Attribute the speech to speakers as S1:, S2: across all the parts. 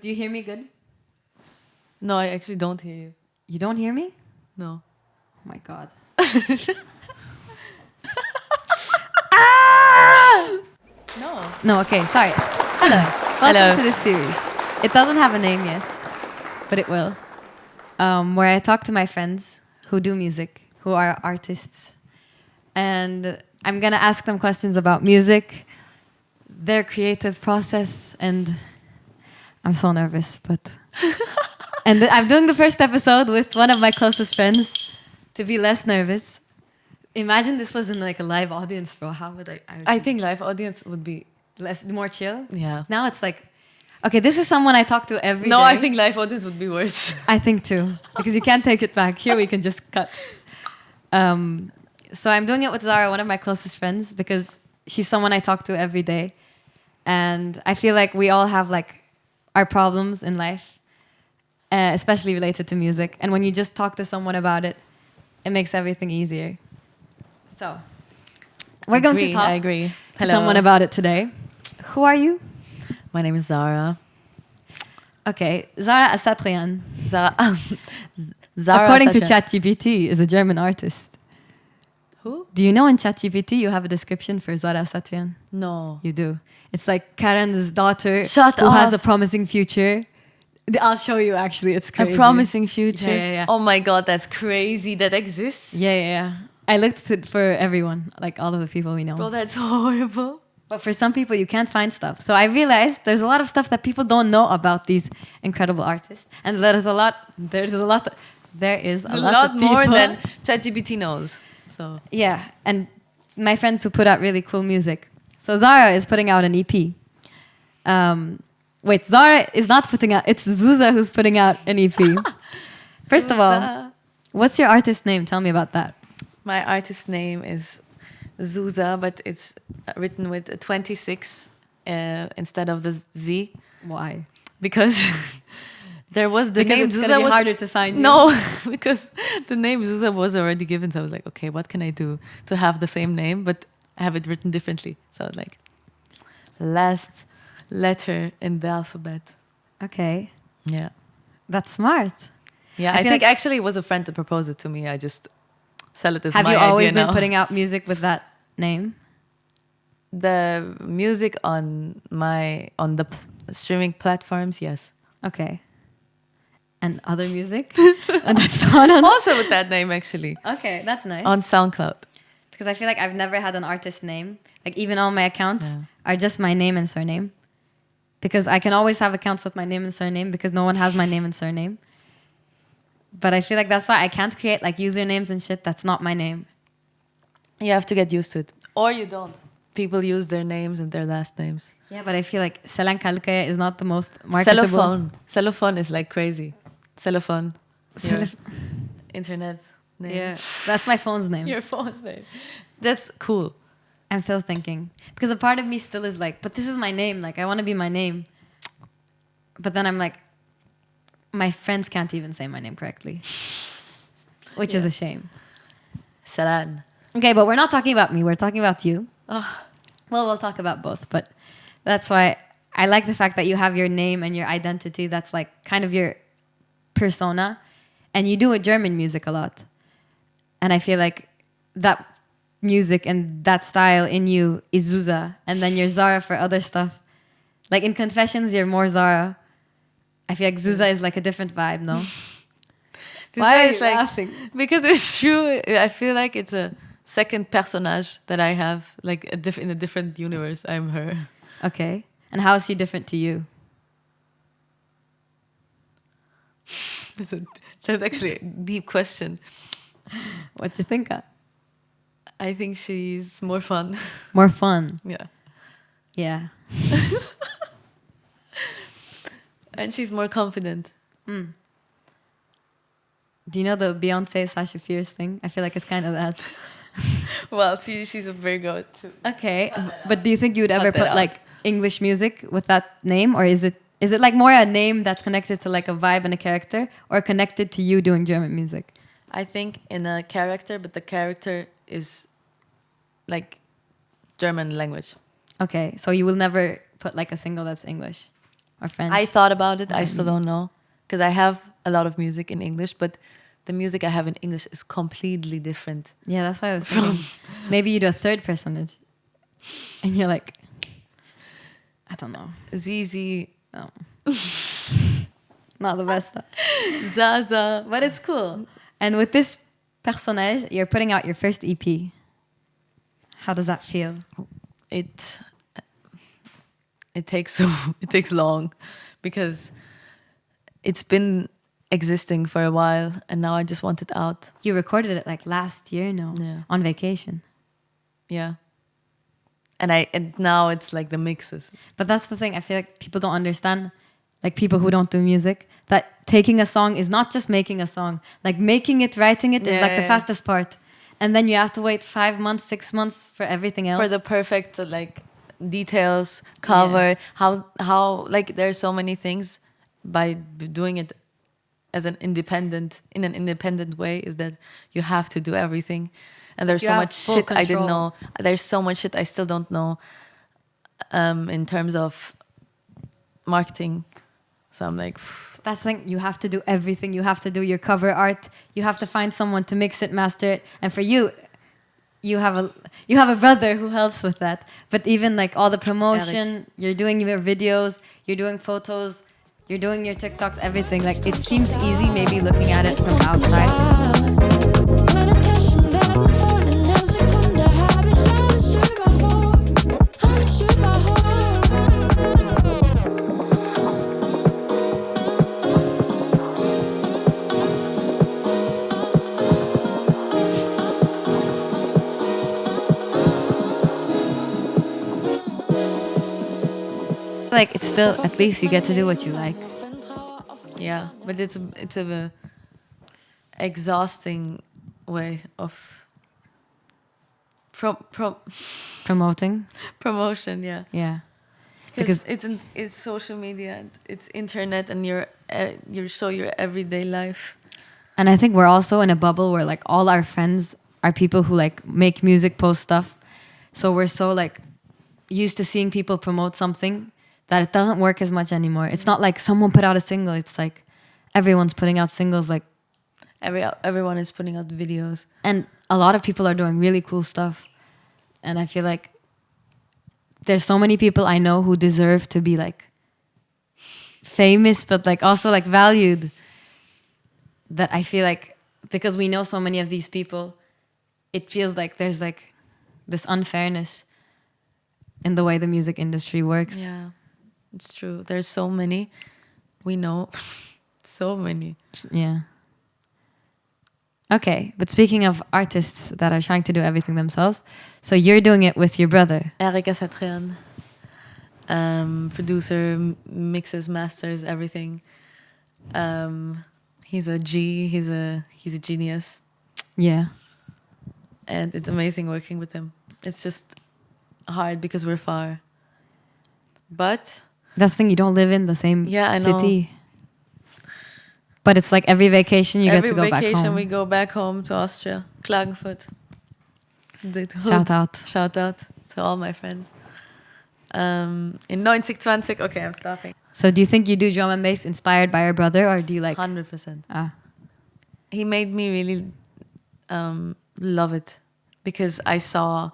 S1: Do you hear me good?
S2: No, I actually don't hear you.
S1: You don't hear me?
S2: No.
S1: Oh my god.
S2: No.
S1: No, okay, sorry. Hello. Welcome to this series. It doesn't have a name yet, but it will. Where I talk to my friends who do music, who are artists. And I'm going to ask them questions about music, their creative process, and I'm so nervous, but... And I'm doing the first episode with one of my closest friends to be less nervous. Imagine this was in like a live audience, bro. How would I
S2: I think live audience would be...
S1: more chill?
S2: Yeah.
S1: Now it's like... Okay, this is someone I talk to every day.
S2: No, I think live audience would be worse.
S1: I think too. Because you can't take it back. Here we can just cut. So I'm doing it with Zara, one of my closest friends, because she's someone I talk to every day. And I feel like we all have like our problems in life, especially related to music. And when you just talk to someone about it, it makes everything easier. So we're going to talk
S2: I agree.
S1: to someone about it today. Who are you?
S2: My name is Zara.
S1: Okay, Zara Asatrian.
S2: Zara. Zara
S1: According to
S2: Satya.
S1: ChatGPT, is a German artist.
S2: Who?
S1: Do you know in ChatGPT you have a description for Zara Satrian?
S2: No.
S1: You do. It's like Karen's daughter
S2: Shut
S1: who
S2: up.
S1: has a promising future. I'll show you actually, it's crazy.
S2: A promising future.
S1: Yeah.
S2: Oh my god, that's crazy. That exists.
S1: Yeah. I looked at it for everyone, like all of the people we know.
S2: Bro, that's horrible.
S1: But for some people, you can't find stuff. So I realized there's a lot of stuff that people don't know about these incredible artists, and there is a lot of
S2: more
S1: people.
S2: than ChatGPT knows. So
S1: Yeah, and my friends who put out really cool music. So Zara is putting out an EP. Wait, Zara is not putting out, it's Zuza who's putting out an EP. First of all, what's your artist name? Tell me about that.
S2: my artist name is Zuza, but it's written with a 26 instead of the Z,
S1: Why?
S2: because there was the
S1: Because
S2: name
S1: it's
S2: Zuza
S1: gonna be
S2: was
S1: harder to find you.
S2: No, because the name Zuza was already given. So I was like, okay, what can I do to have the same name but have it written differently? So I was like, last letter in the alphabet.
S1: Okay,
S2: Yeah.
S1: that's smart.
S2: Yeah,
S1: I
S2: I
S1: feel
S2: think
S1: like-
S2: actually it was a friend that proposed it to me. I just sell it as
S1: Have
S2: my
S1: you always
S2: idea
S1: been
S2: now.
S1: putting out music with that name?
S2: The music on the streaming platforms, yes.
S1: Okay. And other music? And that's not on.
S2: Also with that name, actually,
S1: Okay, that's nice.
S2: on SoundCloud.
S1: Because I feel like I've never had an artist name. Like even all my accounts
S2: Yeah.
S1: are just my name and surname. Because I can always have accounts with my name and surname because no one has my name and surname. But I feel like that's why I can't create like usernames and shit that's not my name.
S2: You have to get used to it, or you don't. People use their names and their last names.
S1: Yeah, but I feel like Selan Kalkaya is not the most marketable.
S2: Cellophone is like crazy. Cellophone. Your
S1: Cellof-
S2: internet name.
S1: Yeah, that's my phone's name.
S2: Your phone's name. That's cool.
S1: I'm still thinking. Because a part of me still is like, but this is my name. Like, I want to be my name. But then I'm like, my friends can't even say my name correctly. Which is a shame.
S2: Saran.
S1: Okay, but we're not talking about me. We're talking about you.
S2: Oh,
S1: Well, we'll talk about both. But that's why I like the fact that you have your name and your identity. That's like kind of your persona. And you do German music a lot. And I feel like that music and that style in you is Zuza. And then you're Zara for other stuff. Like in Confessions, you're more Zara. I feel like Zuza is like a different vibe, no? Why are you laughing?
S2: Because it's true. I feel like it's a second personage that I have, like in a different universe. I'm her.
S1: Okay. And how is she different to you?
S2: That's actually a deep question.
S1: What do you think?
S2: I think she's more fun.
S1: More fun.
S2: Yeah.
S1: Yeah.
S2: And she's more confident.
S1: Mm. Do you know the Beyonce Sasha Fierce thing? I feel like it's kind of that.
S2: Well, she's a Virgo too.
S1: Okay, but do you think you would ever
S2: Cut that
S1: put
S2: out.
S1: like English music with that name, or is it like more a name that's connected to like a vibe and a character, or connected to you doing German music?
S2: I think in a character, but the character is like German language.
S1: Okay, so you will never put like a single that's English. or French?
S2: I thought about it. I still don't know because I have a lot of music in English, but the music I have in English is completely different.
S1: Yeah, that's why I was thinking maybe you do a third personage, and you're like, I don't know,
S2: ZZ,
S1: no. Not the best stuff.
S2: Zaza.
S1: But it's cool. And with this personnage, you're putting out your first EP. How does that feel?
S2: It takes it takes long because it's been existing for a while and now I just want it out.
S1: You recorded it like last year, no?
S2: Yeah.
S1: On vacation.
S2: Yeah. And now it's like the mixes.
S1: But that's the thing. I feel like people don't understand, like people who don't do music, that taking a song is not just making a song. Like making it, writing it is like the fastest part. And then you have to wait 5 months, 6 months for everything else.
S2: For the perfect like details, cover, how like there's so many things by doing it as in an independent way is that you have to do everything. And there's so much shit I didn't know. There's so much shit I still don't know in terms of marketing. So I'm like,
S1: that's the thing. You have to do everything. You have to do your cover art. You have to find someone to mix it, master it. And for you, you have a brother who helps with that. But even like all the promotion,
S2: Eric.
S1: you're doing your videos, you're doing photos, you're doing your TikToks, everything. Like it seems easy, maybe looking at it from outside. Like it's still, at least you get to do what you like.
S2: yeah, but it's a exhausting way of
S1: Promoting.
S2: promotion. Yeah,
S1: Yeah.
S2: because it's social media, and it's internet, and your everyday life.
S1: And I think we're also in a bubble where like all our friends are people who like make music, post stuff. So we're so like used to seeing people promote something that it doesn't work as much anymore. It's not like someone put out a single. It's like everyone's putting out singles. Like
S2: Everyone is putting out videos.
S1: and a lot of people are doing really cool stuff. And I feel like there's so many people I know who deserve to be like famous, but like also like valued. That I feel like because we know so many of these people, it feels like there's like this unfairness in the way the music industry works.
S2: Yeah, it's true. There's so many. We know so many.
S1: Yeah. Okay, but speaking of artists that are trying to do everything themselves, so you're doing it with your brother.
S2: Erika Satrian, producer, mixes, masters, everything. He's a G. He's a genius,
S1: Yeah.
S2: and it's amazing working with him. It's just hard because we're far. But
S1: That's the thing, you don't live in the same
S2: I know.
S1: city. But it's like every vacation you get to go back home.
S2: Every vacation we go back home to Austria, Klagenfurt.
S1: Shout out.
S2: Shout out to all my friends. In 9020, okay, I'm stopping.
S1: So do you think you do drum and bass inspired by your brother, or do you like...
S2: 100%.
S1: Ah,
S2: He made me really love it because I saw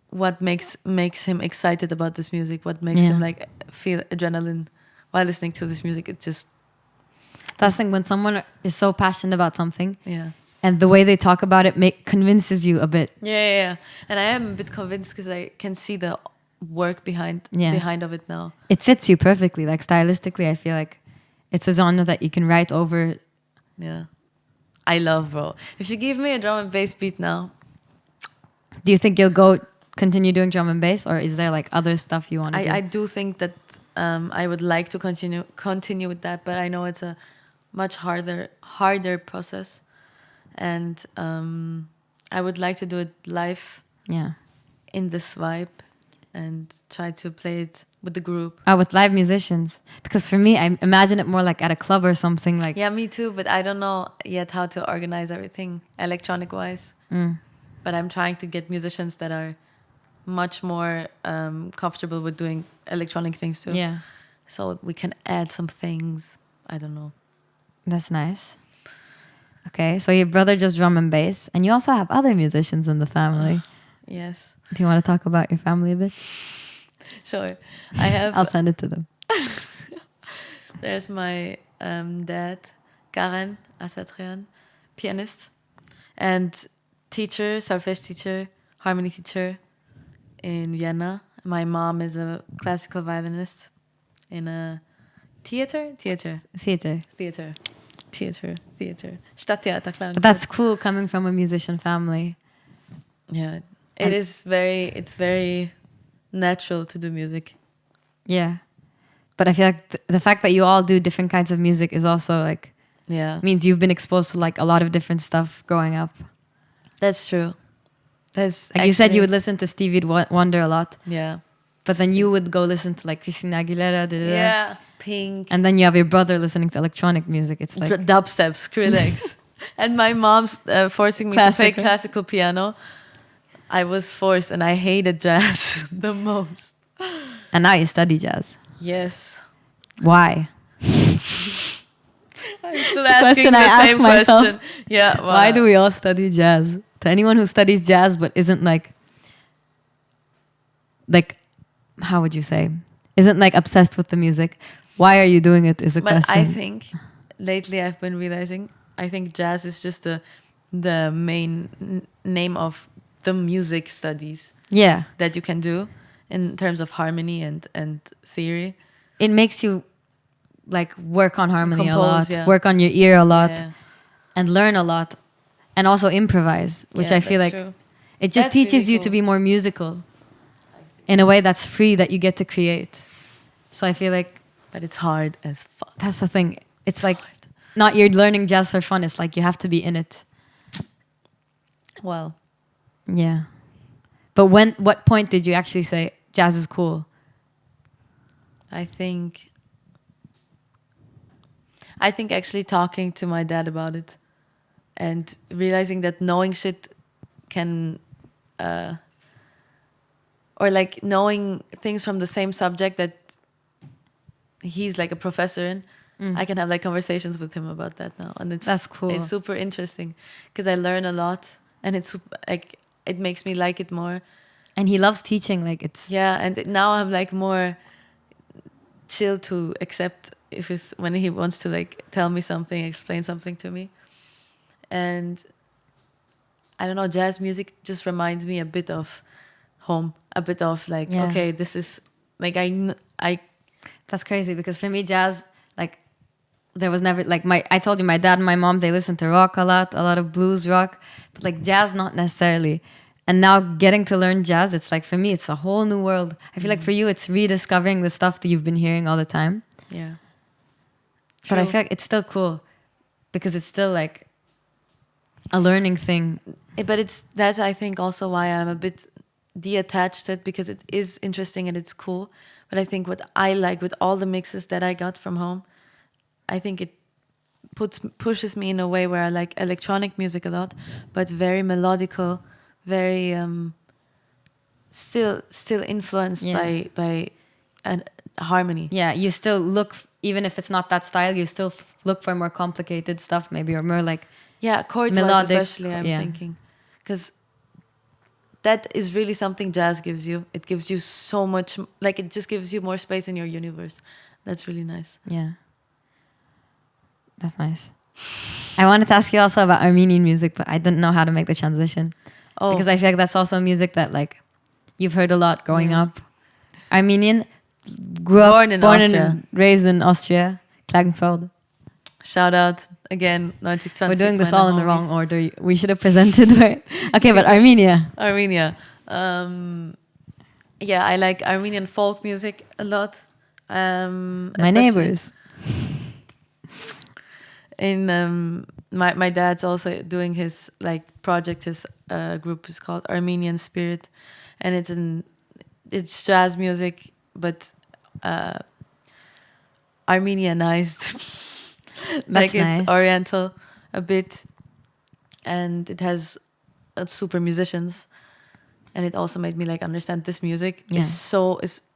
S2: what makes him excited about this music, what makes him like feel adrenaline while listening to this music. It just...
S1: that's the thing, when someone is so passionate about something,
S2: Yeah.
S1: and the way they talk about it convinces you a bit.
S2: Yeah. And I am a bit convinced because I can see the work behind of it now.
S1: It fits you perfectly. Like stylistically, I feel like it's a genre that you can write over.
S2: Yeah. I love, bro. If you give me a drum and bass beat now.
S1: Do you think you'll continue doing drum and bass, or is there like other stuff you want to do?
S2: I do think that I would like to continue with that, but I know it's a much harder process. And I would like to do it live.
S1: Yeah.
S2: In this vibe and try to play it with the group.
S1: With live musicians. Because for me, I imagine it more like at a club or something like...
S2: Yeah, me too, but I don't know yet how to organize everything electronic-wise. But I'm trying to get musicians that are much more comfortable with doing electronic things too.
S1: Yeah.
S2: so we can add some things. I don't know.
S1: That's nice. Okay, so your brother does drum and bass, and you also have other musicians in the family.
S2: Yes.
S1: Do you want to talk about your family a bit?
S2: Sure. I have.
S1: I'll send it to them.
S2: There's my dad, Karen Asatrian, pianist and teacher, solfège teacher, harmony teacher in Vienna. My mom is a classical violinist in a theater. Stadttheater.
S1: But that's cool coming from a musician family.
S2: Yeah, it's very natural to do music.
S1: Yeah. But I feel like the fact that you all do different kinds of music is also like, means you've been exposed to like a lot of different stuff growing up.
S2: That's true. That's
S1: like you said you would listen to Stevie Wonder a lot.
S2: Yeah.
S1: But then you would go listen to like Christina Aguilera.
S2: Yeah. Pink.
S1: And then you have your brother listening to electronic music. It's like
S2: dubstep, Skrillex. And my mom forcing me to play classical piano. I was forced and I hated jazz the most.
S1: And now you study jazz.
S2: Yes.
S1: Why?
S2: I'm still asking the same question. Yeah.
S1: Why do we all study jazz? To anyone who studies jazz but isn't like how would you say? Isn't like obsessed with the music. Why are you doing it is a question.
S2: I think lately I've been realizing I think jazz is just the main name of the music studies.
S1: Yeah.
S2: That you can do in terms of harmony and theory.
S1: It makes you like work on harmony a lot, work on your ear a lot, and learn a lot, and also improvise, which I feel like it just teaches you to be more musical in a way that's free, that you get to create. So I feel like...
S2: But it's hard as fuck.
S1: That's the thing. It's like not you're learning jazz for fun. It's like you have to be in it.
S2: Well.
S1: Yeah. But what point did you actually say jazz is cool?
S2: I think actually talking to my dad about it and realizing that knowing shit can or like knowing things from the same subject that he's like a professor in, I can have like conversations with him about that now, and that's cool. It's super interesting because I learn a lot, and it's like it makes me like it more.
S1: And he loves teaching, like it's
S2: and now I'm like more chill to accept if it's when he wants to like tell me something, explain something to me. And I don't know, jazz music just reminds me a bit of home, a bit of like okay, this is like I
S1: that's crazy because for me jazz, like there was never like I told you my dad and my mom, they listen to rock a lot of blues rock, but like jazz not necessarily. And now getting to learn jazz, it's like for me it's a whole new world. I feel like for you it's rediscovering the stuff that you've been hearing all the time.
S2: Yeah.
S1: But I feel like it's still cool because it's still like a learning thing.
S2: But that's I think also why I'm a bit detached to it, because it is interesting and it's cool. But I think what I like with all the mixes that I got from home, I think it pushes me in a way where I like electronic music a lot, but very melodical, very still influenced by an harmony. Yeah,
S1: you still look, even if it's not that style, you still look for more complicated stuff, maybe, or more like
S2: chords melodic, especially. I'm thinking, because that is really something jazz gives you. It gives you so much, like it just gives you more space in your universe. That's really nice.
S1: Yeah, that's nice. I wanted to ask you also about Armenian music, but I didn't know how to make the transition. Because I feel like that's also music that like you've heard a lot growing up. Armenian, born and raised in Austria, Klagenfurt.
S2: Shout out again, 1920.
S1: We're doing this all in the wrong order. We should have presented right. Okay, but Armenia.
S2: I like Armenian folk music a lot.
S1: My neighbors.
S2: In my dad's also doing his like project. His group is called Armenian Spirit, and it's jazz music, but Armenianized. Like it's nice. Oriental a bit, and it has super musicians. and it also made me like understand this music
S1: Yeah.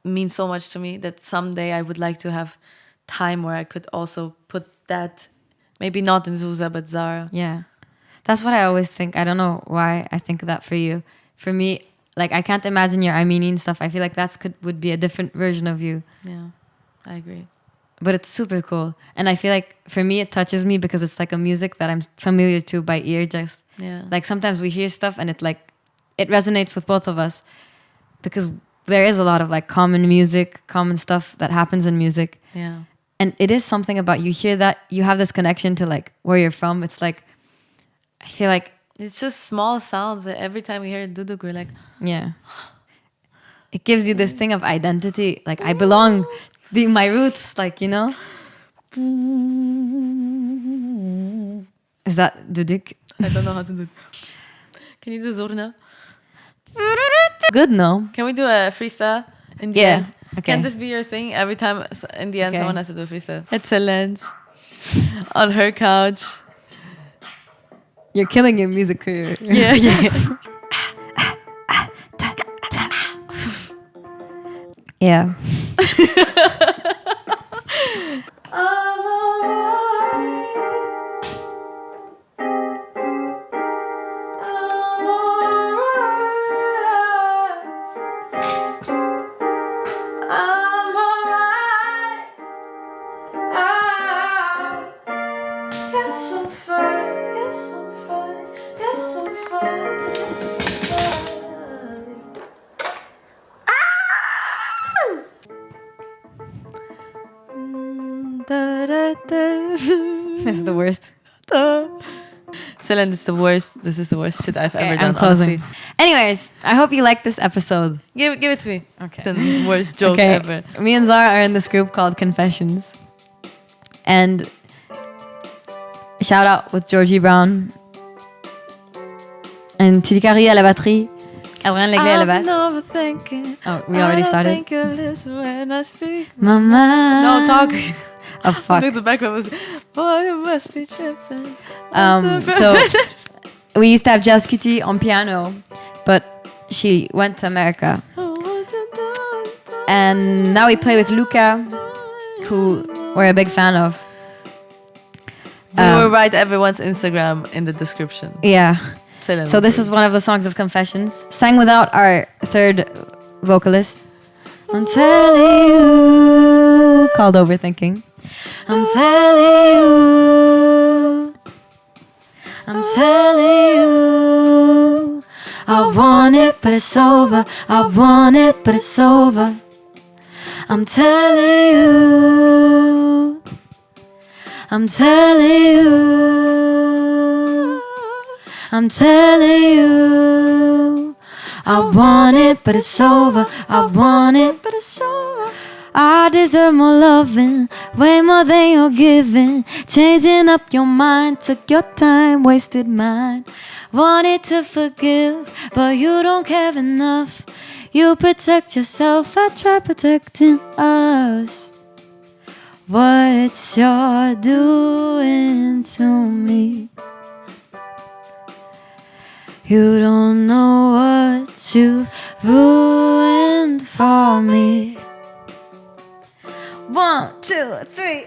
S2: means so much to me that someday I would like to have time where I could also put that, maybe not in Zusa but Zara.
S1: Yeah. That's what I always think. I don't know why I think that for you. For me, like I can't imagine your Armenian stuff. I feel like would be a different version of you.
S2: Yeah, I agree.
S1: But it's super cool. And I feel like for me it touches me because it's like a music that I'm familiar to by ear. Just like sometimes we hear stuff and it resonates with both of us because there is a lot of like common music, common stuff that happens in music.
S2: Yeah.
S1: And it is something about you hear that you have this connection to like where you're from. It's like I feel like
S2: it's just small sounds that every time we hear duduk, we're like,
S1: yeah. It gives you this thing of identity. Like I belong, my roots, like, you know? Is that duduk?
S2: I don't know how to do it. Can you do Zorna?
S1: Good, no?
S2: Can we do a freestyle in the
S1: Yeah.
S2: end?
S1: Okay.
S2: Can this be your thing? Every time in the end
S1: Okay.
S2: someone has to do a freestyle. Excellence. On her couch.
S1: You're killing your music career.
S2: Yeah, yeah.
S1: Yeah. This is the worst.
S2: Selene, this is the worst. This is the worst shit I've ever
S1: Okay,
S2: done.
S1: I'm closing.
S2: Honestly.
S1: Anyways, I hope you liked this episode.
S2: Give it to me.
S1: Okay.
S2: The worst joke
S1: Okay.
S2: ever.
S1: Me and Zara are in this group called Confessions. And shout out with Georgie Brown. And Titikari à la batterie. Adrien Legley à la basse. Oh, we already started? Mama.
S2: No, talk.
S1: Oh, fuck.
S2: Look, the background was, boy, you must be tripping.
S1: So we used to have Jazz Cutie on piano, but she went to America. And now we play with Luca, who we're a big fan of.
S2: We will write everyone's Instagram in the description.
S1: Yeah.
S2: Selene
S1: So this is one of the songs of Confessions, sang without our third vocalist. I'm telling you, called Overthinking. I'm telling you, I want it, but it's over. I want it, but it's over. I'm telling you, I'm telling you, I want it, but it's over. I want it, but it's over. I deserve more loving, way more than you're giving. Changing up your mind, took your time, wasted mine. Wanted to forgive, but you don't care enough. You protect yourself, I try protecting us. What you're doing to me, you don't know what you ruined for me. 1, 2, 3